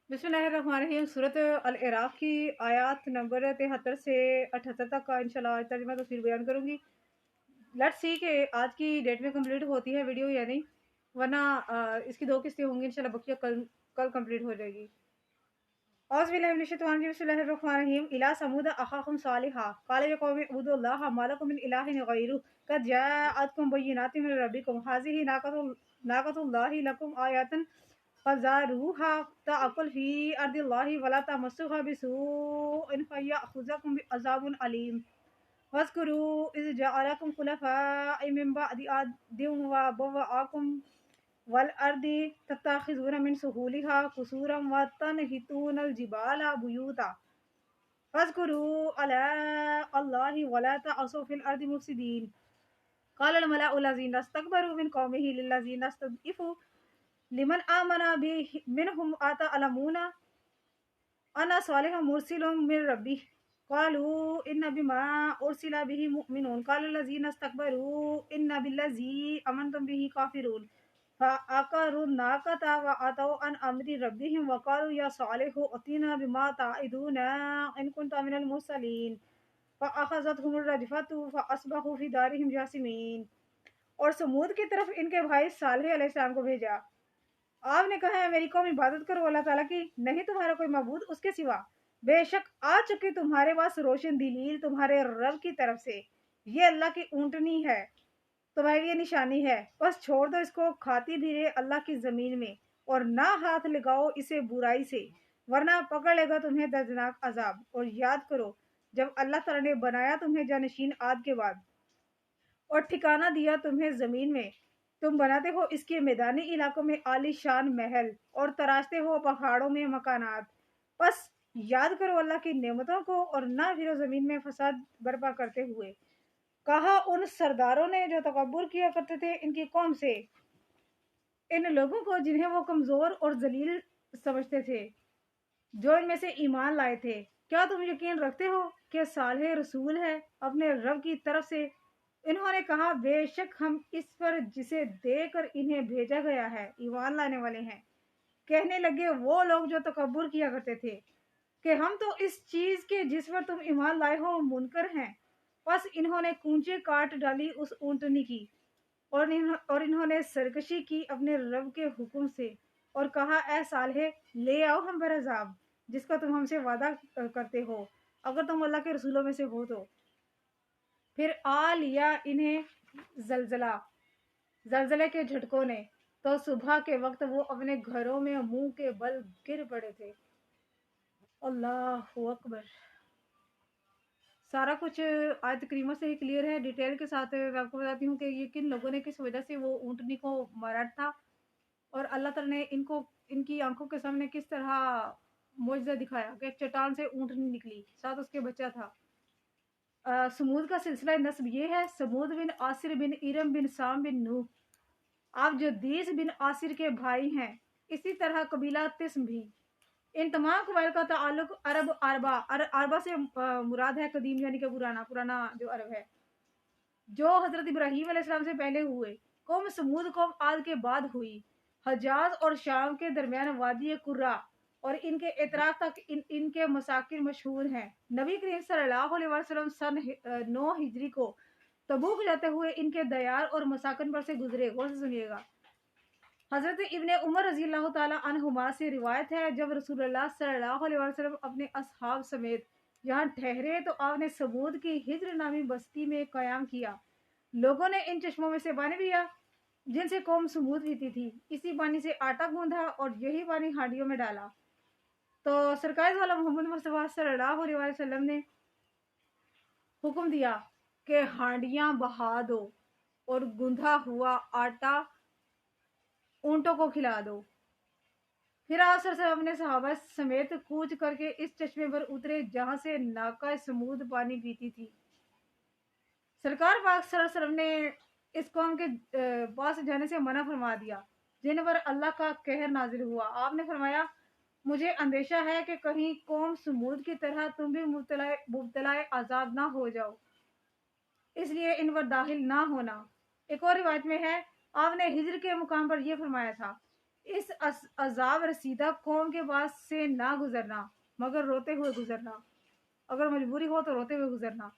बिस्मिल्लाहिर्रहमानिर्रहीम। सूरत अल-इराक़ की आयत नंबर 73 से 78 तक का इंशाल्लाह आज तर्जुमा तफसीर बयान करूंगी। लेट्स सी कि आज की डेट में कंप्लीट होती है वीडियो या नहीं, वरना इसकी दो किस्तें होंगी इंशाल्लाह, बकिया कल कल कंप्लीट हो जाएगी। बिस्मिल्लाहिर्रहमानिर्रहीम। इला समूद अखाकुम सालिहा क़ाल या कौमी उबुदुल्लाह मा लकुम मिन इलाहिन गैरुहु क़द जाअतकुम बय्यिनातुम मिन रब्बिकुम हाज़िही नाक़तुल्लाहि लकुम आयतन फ़ज़ारूहा तअकुल फ़ी अर्दिल्लाहि वला तमस्सूहा बिसूइन फ़यअख़ुज़कुम बिअज़ाबिन अलीम। वज़्कुरू इज़ जअलकुम खुलफ़ाअ मिन बअदि आदिन व बव्वअकुम वल अर्दि तत्तख़िज़ून मिन सुहूलिहा क़ुसूरन व तनहितूनल जिबाला बुयूता फ़ज़्कुरू आला अल्लाहि वला तअसौ फ़िल अर्दि मुफ़्सिदीन। क़ालल मलअु लज़ीना इस्तकबरू मिन क़ौमिहि लिल्लज़ीना इस्तज़इफ़ू लिमन आमना मिनहुम अतअलमूना अन्ना सालिहन मुरसिलुम मिन रब्बिह क़ालू इन्ना बिमा उरसिला बिही मुमिनून क़ालल लज़ीना इस्तकबरू इन्ना बिल्लज़ी अमनतुम बिही काफ़िरून फ़अक़रुन नाक़ता व अतौ अन अम्रि रब्बिहिम व क़ालू या सालिहु अतीना बिमा तइदूना इन कुन्ता मिनल मुरसलीन फ़अख़ज़तहुमुर रजफ़तु फ़अस्बहू फ़ी दारिहिम जासिमीन। और समूद की तरफ इनके भाई सालेह अलैहिस्सलाम को भेजा। आपने कहा है मेरी कौम इबादत करो अल्लाह ताला की, नहीं तुम्हारा कोई मबूद उसके सिवा। बेशक आ चुकी तुम्हारे पास रोशन दलील तुम्हारे रब की तरफ से, ये अल्लाह की ऊँटनी है, तुम्हारे लिए निशानी है। बस छोड़ दो इसको, खाती भी रहे अल्लाह की जमीन में, और ना हाथ लगाओ इसे बुराई से, वरना पकड़ लेगा तुम्हें दर्दनाक अजाब। और याद करो जब अल्लाह ताला ने बनाया तुम्हें जानशीन आद के बाद और ठिकाना दिया तुम्हें जमीन में, तुम बनाते हो इसके मैदानी इलाकों में आलीशान महल और तराशते हो पहाड़ों में मकानात। बस याद करो अल्लाह की नेमतों को और ना फिरो जमीन में फसाद बर्पा करते हुए। कहा उन सरदारों ने जो तकब्बुर किया करते थे इनकी कौम से, इन लोगों को जिन्हें वो कमजोर और जलील समझते थे, जो इनमें से ईमान लाए थे, क्या तुम यकीन रखते हो कि सालेह रसूल है अपने रब की तरफ से? इन्होंने कहा बेशक हम इस पर जिसे देकर इन्हें भेजा गया है ईमान लाने वाले हैं। कहने लगे वो लोग जो तकब्बुर किया करते थे कि हम तो इस चीज के जिस पर तुम ईमान लाए हो मुनकर हैं। बस इन्होंने कूंचे काट डाली उस ऊँटनी की, और इन्होंने सरकशी की अपने रब के हुक्म से, और कहा ए सालेह ले आओ हम पर अजाब जिसका तुम हमसे वादा करते हो, अगर तुम अल्लाह के रसूलों में से हो तो। फिर आ लिया इन्हें जलजले के झटकों ने, तो सुबह के वक्त वो अपने घरों में मुंह के बल गिर पड़े थे। अल्लाहु अकबर। सारा कुछ आयत करीमा से ही क्लियर है। डिटेल के साथ मैं आपको बताती हूँ कि ये किन लोगों ने किस वजह से वो ऊँटनी को मारा था, और अल्लाह ताला ने इनको इनकी आंखों के सामने किस तरह मुआजिज़ा दिखाया कि एक चट्टान से ऊँटनी निकली, साथ उसके बच्चा था। समूद का सिलसिला नस्ब ये है, समूद बिन आसिर बिन इरम बिन साम बिन नूह। आप जो दीस बिन आसिर के भाई हैं, इसी तरह कबीला तिस्म भी। इन तमाम कबाइल का ताल्लुक अरब अरबा से मुराद है कदीम, यानी कि पुराना जो अरब है, जो हजरत इब्राहीम अलैहिस्सलाम से पहले हुए। कौम समूद कौम आद के बाद हुई। हजाज और शाम के दरमियान वादी कुर्रा और इनके इतराक तक इनके मसाकिन मशहूर हैं। नबी करीम सल्लल्लाहु अलैहि वसल्लम सन 9 हिजरी को तबूक जाते हुए इनके दयार और मसाकिन पर से गुजरे। गौर से सुनिएगा। हजरत इब्ने उमर रजी अल्लाह ताला अन्हुमा से रिवायत है, जब रसूलुल्लाह सल्लल्लाहु अलैहि वसल्लम अपने असहाब समेत यहाँ ठहरे तो आपने समूद की हिज्र नामी बस्ती में कयाम किया। लोगों ने इन चश्मों में से पानी पिया जिनसे कौम समूद पीती थी। इसी पानी से आटा गूंधा और यही पानी हांडियों में डाला। तो सरकार वाला मोहम्मद मुस्तफा सल्लल्लाहु अलैहि वसल्लम ने हुक्म दिया कि हांडियां बहा दो और गूंधा हुआ आटा ऊंटों को खिला दो। फिर आप सर अपने सहाबा समेत कूच करके इस चश्मे पर उतरे जहां से नाका समूद पानी पीती थी। सरकार पाक सल्लल्लाहु अलैहि वसल्लम ने इस कौम के पास जाने से मना फरमा दिया जिन पर अल्लाह का कहर नाजिल हुआ। आपने फरमाया मुझे अंदेशा है कि कहीं कौम समूद की तरह तुम भी मुब्तलाए आजाब ना हो जाओ, इसलिए इन पर दाखिल ना होना। एक और रिवायत में है आपने हिजर के मुकाम पर यह फरमाया था اس عذاب رسیدہ قوم کے پاس سے نہ گزرنا مگر روتے ہوئے گزرنا. اگر مجبوری ہو تو روتے ہوئے گزرنا.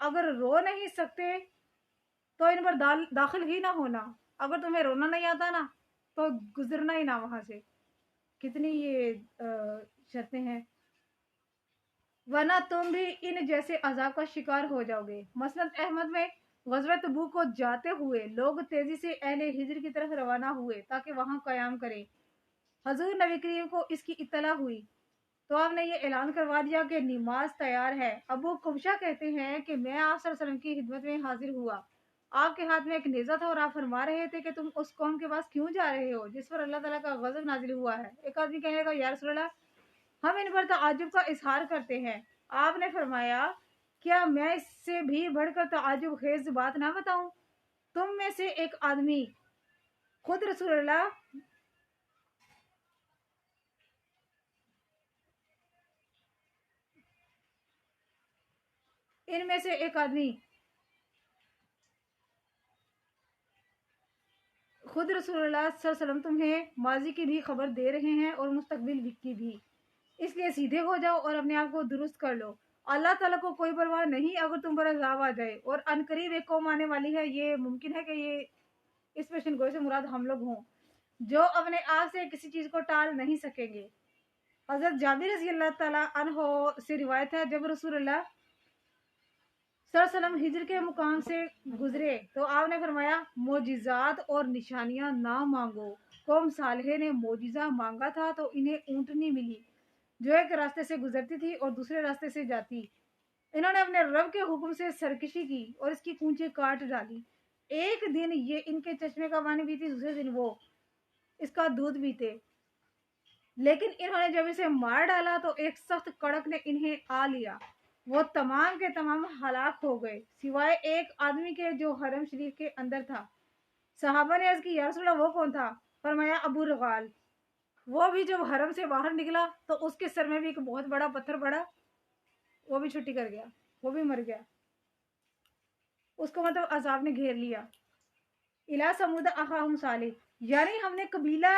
اگر رو نہیں سکتے تو ان پر داخل ہی نہ ہونا. اگر تمہیں رونا نہیں آتا نا تو گزرنا ہی نہ وہاں سے. کتنی یہ شرطیں ہیں. ورنہ تم بھی ان جیسے عذاب کا شکار ہو جاؤ گے. مسند احمد میں غزوہ تبوک کو جاتے ہوئے لوگ تیزی سے اہل ہجر کی طرف روانہ ہوئے تاکہ وہاں قیام کریں. حضور نبی کریم کو اس کی اطلاع ہوئی تو آپ نے یہ اعلان کروا دیا کہ نماز تیار ہے. ابو قبشہ کہتے ہیں کہ میں آپ صلی اللہ علیہ وسلم کی خدمت میں حاضر ہوا. آپ کے ہاتھ میں ایک نیزہ تھا اور آپ فرما رہے تھے کہ تم اس قوم کے پاس کیوں جا رہے ہو جس پر اللہ تعالیٰ کا غضب نازل ہوا ہے. ایک آدمی کہنے لگا یا رسول اللہ ہم ان پر تعجب کا اظہار کرتے ہیں. آپ نے فرمایا کیا میں اس سے بھی بڑھ کر تعجب خیز بات نہ بتاؤں. تم میں سے ایک آدمی خود رسول اللہ ان میں سے ایک آدمی خود رسول اللہ صلی اللہ علیہ وسلم تمہیں ماضی کی بھی خبر دے رہے ہیں اور مستقبل کی بھی. اس لیے سیدھے ہو جاؤ اور اپنے آپ کو درست کر لو. اللہ تعالیٰ کو کوئی پرواہ نہیں اگر تم پر عذاب آ جائے اور ان قریب ایک قوم آنے والی ہے. یہ ممکن ہے کہ یہ اس پیشن گوئی سے مراد ہم لوگ ہوں جو اپنے آپ سے کسی چیز کو ٹال نہیں سکیں گے. حضرت جابر رضی اللہ تعالیٰ عنہ سے روایت ہے جب رسول اللہ صلی اللہ علیہ وسلم ہجر کے مقام سے گزرے تو آپ نے فرمایا معجزات اور نشانیاں نہ مانگو. قوم صالحہ نے معجزہ مانگا تھا تو انہیں اونٹنی ملی جو ایک راستے سے گزرتی تھی اور دوسرے راستے سے جاتی. انہوں نے اپنے رب کے حکم سے سرکشی کی اور اس کی کونچیں کاٹ ڈالی. ایک دن یہ ان کے چشمے کا پانی پیتی دوسرے دن وہ اس کا دودھ پیتے. لیکن انہوں نے جب اسے مار ڈالا تو ایک سخت کڑک نے انہیں آ لیا. وہ تمام کے تمام ہلاک ہو گئے سوائے ایک آدمی کے جو حرم شریف کے اندر تھا. صحابہ نے عرض کی یا رسول اللہ وہ کون تھا؟ فرمایا ابو رغال. وہ بھی جب حرم سے باہر نکلا تو اس کے سر میں بھی ایک بہت بڑا پتھر پڑا. وہ بھی چھٹی کر گیا. وہ بھی مر گیا. اس کو مطلب عذاب نے گھیر لیا. الا سمود اخاہم صالح یعنی ہم نے قبیلہ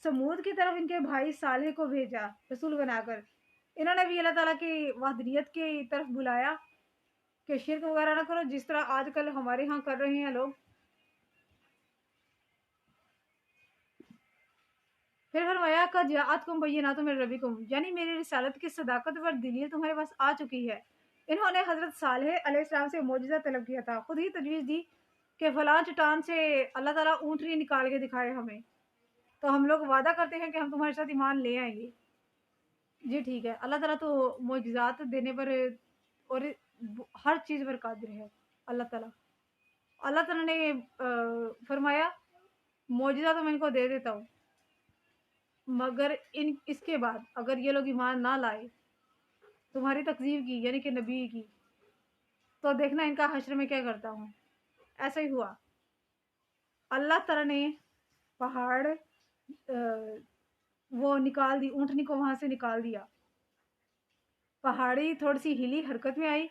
سمود کی طرف ان کے بھائی صالح کو بھیجا رسول بنا کر. انہوں نے بھی اللہ تعالیٰ کی وحدانیت کی طرف بلایا کہ شرک وغیرہ نہ کرو جس طرح آج کل ہمارے ہاں کر رہے ہیں لوگ. پھر فرمایا کہ جاءتکم بینات من ربکم یعنی میری رسالت کی صداقت پر دلیل تمہارے پاس آ چکی ہے. انہوں نے حضرت صالح علیہ السلام سے معجزہ طلب کیا تھا. خود ہی تجویز دی کہ فلاں چٹان سے اللہ تعالیٰ اونٹنی نکال کے دکھائے ہمیں تو ہم لوگ وعدہ کرتے ہیں کہ ہم تمہارے ساتھ ایمان لے آئیں گے. جی ٹھیک ہے. اللہ تعالیٰ تو معجزات دینے پر اور ہر چیز پر قادر ہے. اللہ تعالیٰ نے فرمایا معجزہ تو میں ان کو دے دیتا ہوں مگر اس کے بعد اگر یہ لوگ ایمان نہ لائے تمہاری تکذیب کی یعنی کہ نبی کی تو دیکھنا ان کا حشر میں کیا کرتا ہوں. ایسا ہی ہوا. اللہ تعالیٰ نے پہاڑ وہ نکال دی. اونٹنی کو وہاں سے نکال دیا. پہاڑی تھوڑی سی ہلی حرکت میں آئی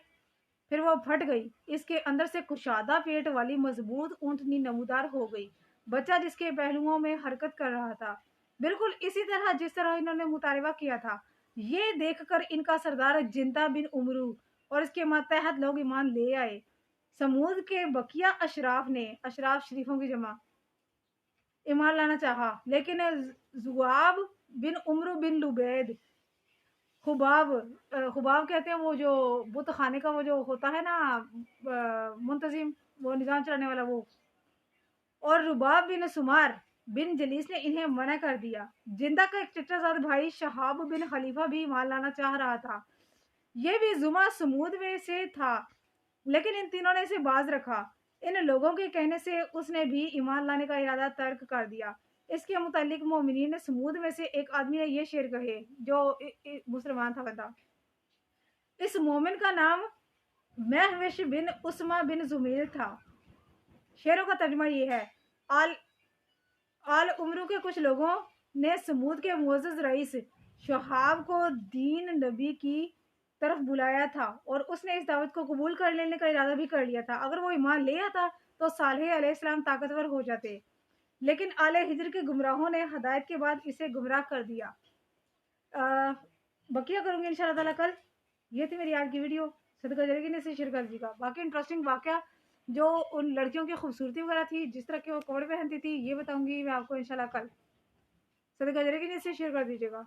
پھر وہ پھٹ گئی. اس کے اندر سے کشادہ پیٹ والی مضبوط اونٹنی نمودار ہو گئی. بچہ جس کے پہلوؤں میں حرکت کر رہا تھا بالکل اسی طرح جس طرح انہوں نے مطالبہ کیا تھا. یہ دیکھ کر ان کا سردار جندہ بن عمرو اور اس کے ماتحت لوگ ایمان لے آئے. سمود کے بقیہ اشراف نے اشراف شریفوں کی جمع ایمان لانا چاہا لیکن زواب بن عمرو بن لبید خباب کہتے ہیں وہ جو بت خانے کا وہ جو ہوتا ہے نا منتظم وہ نظام چلانے والا وہ اور رباب بن سمار بن جلیس نے انہیں منع کر دیا. جندہ کا ایک چچا زاد بھائی شہاب بن خلیفہ بھی ایمان لانا چاہ رہا تھا. یہ بھی زما سمود میں سے تھا لیکن ان تینوں نے اسے باز رکھا. ان لوگوں کے کہنے سے اس نے بھی ایمان لانے کا ارادہ ترک کر دیا. اس کے متعلق مومنین سمود میں سے ایک آدمی نے یہ شعر کہے جو مسلمان تھا بتا. اس مومن کا نام محوش بن اسما بن زمیل تھا. شعروں کا ترجمہ یہ ہے آل عمرو کے کچھ لوگوں نے سمود کے معزز رئیس شہاب کو دین نبی کی طرف بلایا تھا اور اس نے اس دعوت کو قبول کر لینے کا ارادہ بھی کر لیا تھا. اگر وہ ایمان لے آتا تو صالح علیہ السلام طاقتور ہو جاتے. لیکن آل ہجر کے گمراہوں نے ہدایت کے بعد اسے گمراہ کر دیا۔ بقیہ کروں گی انشاءاللہ تعالیٰ کل۔ یہ تھی میری آج کی ویڈیو، صدقہ جاریہ کے لیے اسے شیئر کر دیجیے گا۔ باقی انٹرسٹنگ واقعہ جو ان لڑکیوں کی خوبصورتی وغیرہ تھی، جس طرح کے وہ کپڑے پہنتی تھی، یہ بتاؤں گی میں آپ کو انشاءاللہ کل۔ صدقہ جاریہ کے لیے اسے شیئر کر دیجیے گا۔